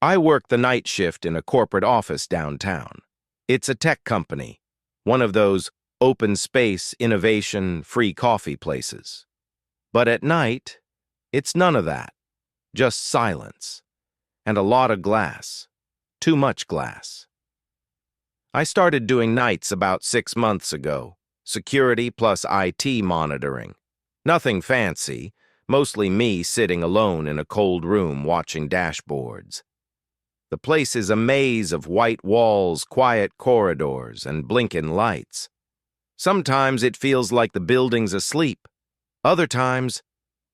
I work the night shift in a corporate office downtown. It's a tech company, one of those open space, innovation, free coffee places. But at night, it's none of that. Just silence. And a lot of glass. Too much glass. I started doing nights about 6 months ago. Security plus IT monitoring. Nothing fancy, mostly me sitting alone in a cold room watching dashboards. The place is a maze of white walls, quiet corridors, and blinking lights. Sometimes it feels like the building's asleep. Other times,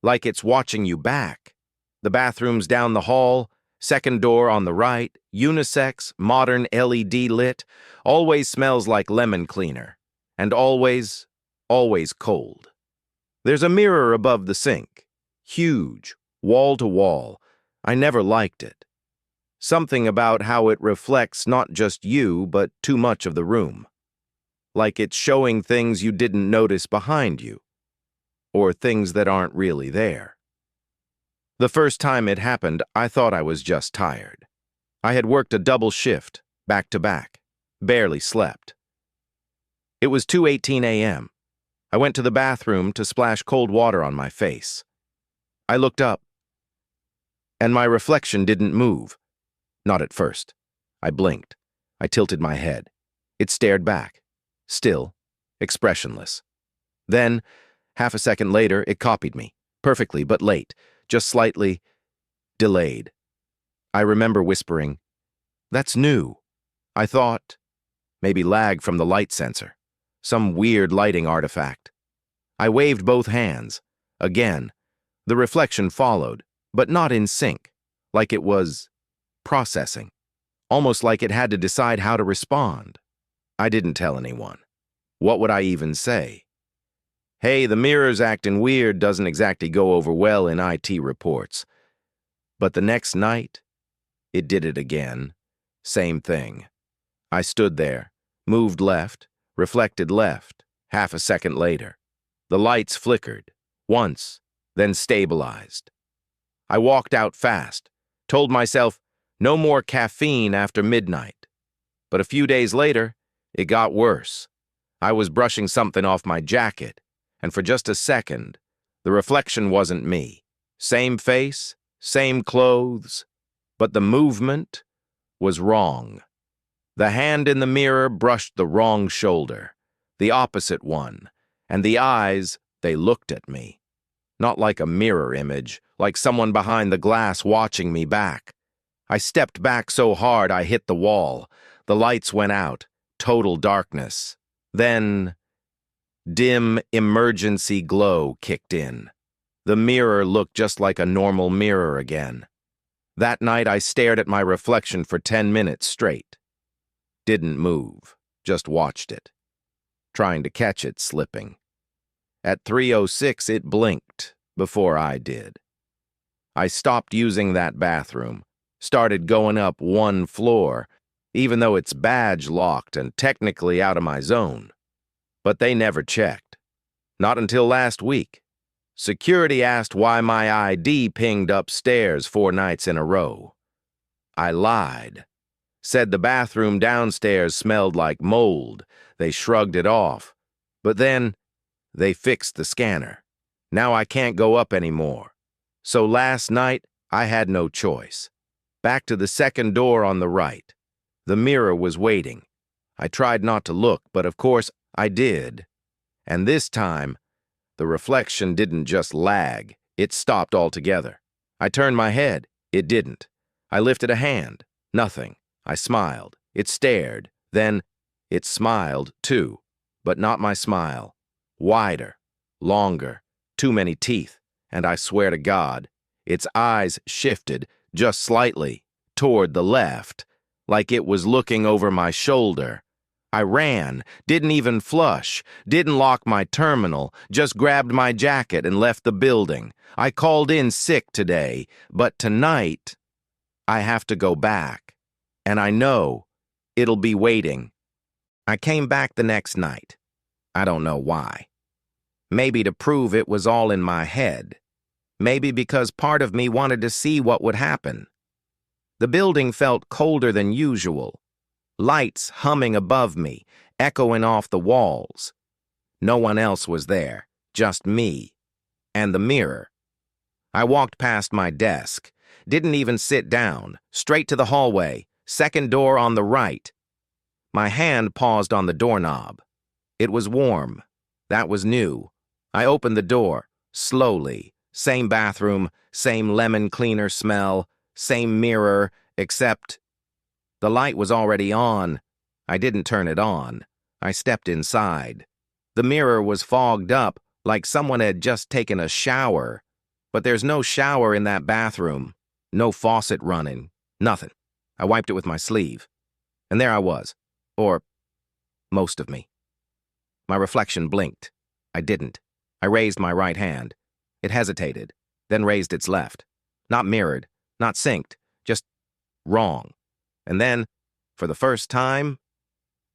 like it's watching you back. The bathroom's down the hall, second door on the right, unisex, modern LED lit, always smells like lemon cleaner, and always cold. There's a mirror above the sink, huge, wall to wall. I never liked it. Something about how it reflects not just you, but too much of the room. Like it's showing things you didn't notice behind you, or things that aren't really there. The first time it happened, I thought I was just tired. I had worked a double shift, back to back, barely slept. It was 2:18 a.m. I went to the bathroom to splash cold water on my face. I looked up, and my reflection didn't move. Not at first. I blinked. I tilted my head. It stared back, still, expressionless. Then, half a second later, it copied me, perfectly but late, just slightly delayed. I remember whispering, "That's new." I thought, maybe lag from the light sensor, some weird lighting artifact. I waved both hands. Again, the reflection followed, but not in sync, like it was processing, almost like it had to decide how to respond. I didn't tell anyone. What would I even say? Hey, the mirror's acting weird doesn't exactly go over well in IT reports. But the next night, it did it again. Same thing. I stood there, moved left, reflected left, half a second later. The lights flickered, once, then stabilized. I walked out fast, told myself, no more caffeine after midnight. But a few days later, it got worse. I was brushing something off my jacket, and for just a second, the reflection wasn't me. Same face, same clothes, but the movement was wrong. The hand in the mirror brushed the wrong shoulder, the opposite one, and the eyes, they looked at me. Not like a mirror image, like someone behind the glass watching me back. I stepped back so hard I hit the wall. The lights went out. Total darkness. Then, dim emergency glow kicked in. The mirror looked just like a normal mirror again. That night I stared at my reflection for 10 minutes straight. Didn't move, just watched it, trying to catch it slipping. At 3:06 it blinked before I did. I stopped using that bathroom. Started going up one floor, even though it's badge locked and technically out of my zone. But they never checked. Not until last week. Security asked why my ID pinged upstairs 4 nights in a row. I lied. Said the bathroom downstairs smelled like mold. They shrugged it off. But then, they fixed the scanner. Now I can't go up anymore. So last night, I had no choice. Back to the second door on the right. The mirror was waiting. I tried not to look, but of course I did. And this time, the reflection didn't just lag, it stopped altogether. I turned my head, it didn't. I lifted a hand, nothing. I smiled, it stared, then it smiled too, but not my smile. Wider, longer, too many teeth, and I swear to God, its eyes shifted just slightly, toward the left, like it was looking over my shoulder. I ran, didn't even flush, didn't lock my terminal, just grabbed my jacket and left the building. I called in sick today, but tonight, I have to go back. And I know it'll be waiting. I came back the next night. I don't know why. Maybe to prove it was all in my head. Maybe because part of me wanted to see what would happen. The building felt colder than usual. Lights humming above me, echoing off the walls. No one else was there, just me. And the mirror. I walked past my desk. Didn't even sit down. Straight to the hallway. Second door on the right. My hand paused on the doorknob. It was warm. That was new. I opened the door, slowly. Same bathroom, same lemon cleaner smell, same mirror, except the light was already on. I didn't turn it on. I stepped inside. The mirror was fogged up, like someone had just taken a shower. But there's no shower in that bathroom. No faucet running. Nothing. I wiped it with my sleeve. And there I was. Or most of me. My reflection blinked. I didn't. I raised my right hand. It hesitated, then raised its left. Not mirrored, not synced, just wrong. And then, for the first time,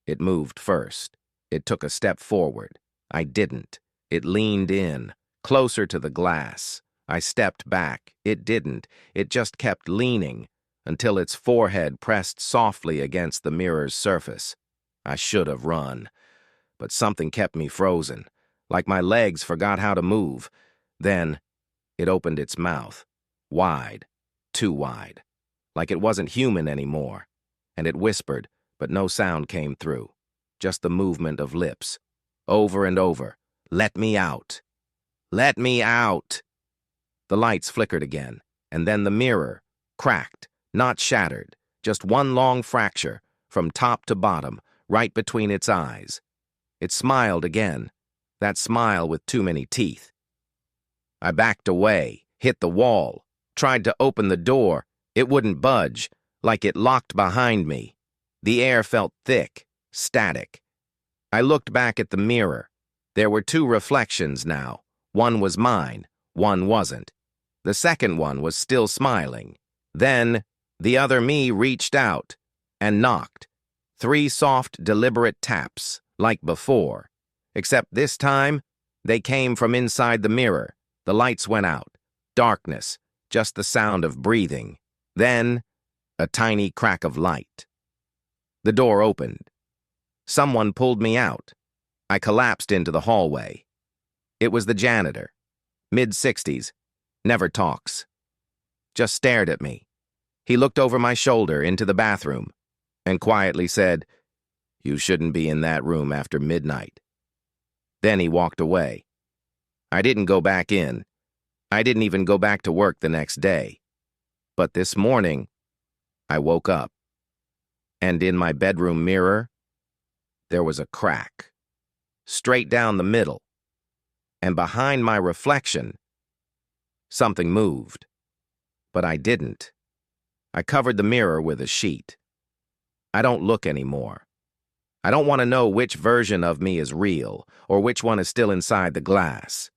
it moved first. It took a step forward. I didn't. It leaned in, closer to the glass. I stepped back. It didn't. It just kept leaning until its forehead pressed softly against the mirror's surface. I should have run, but something kept me frozen, like my legs forgot how to move. Then, it opened its mouth, wide, too wide, like it wasn't human anymore, and it whispered, but no sound came through, just the movement of lips, over and over. Let me out. Let me out. The lights flickered again, and then the mirror, cracked, not shattered, just one long fracture, from top to bottom, right between its eyes. It smiled again, that smile with too many teeth. I backed away, hit the wall, tried to open the door. It wouldn't budge, like it locked behind me. The air felt thick, static. I looked back at the mirror. There were two reflections now. One was mine, one wasn't. The second one was still smiling. Then, the other me reached out and knocked. 3 soft, deliberate taps, like before. Except this time, they came from inside the mirror. The lights went out. Darkness, just the sound of breathing. Then, a tiny crack of light. The door opened. Someone pulled me out. I collapsed into the hallway. It was the janitor. Mid-60s. Never talks. Just stared at me. He looked over my shoulder into the bathroom and quietly said, "You shouldn't be in that room after midnight." Then he walked away. I didn't go back in. I didn't even go back to work the next day. But this morning, I woke up. And in my bedroom mirror, there was a crack. Straight down the middle. And behind my reflection, something moved. But I didn't. I covered the mirror with a sheet. I don't look anymore. I don't want to know which version of me is real, or which one is still inside the glass.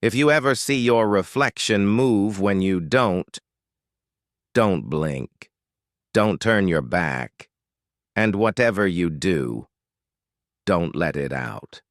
If you ever see your reflection move when you don't blink. Don't turn your back. And whatever you do, don't let it out.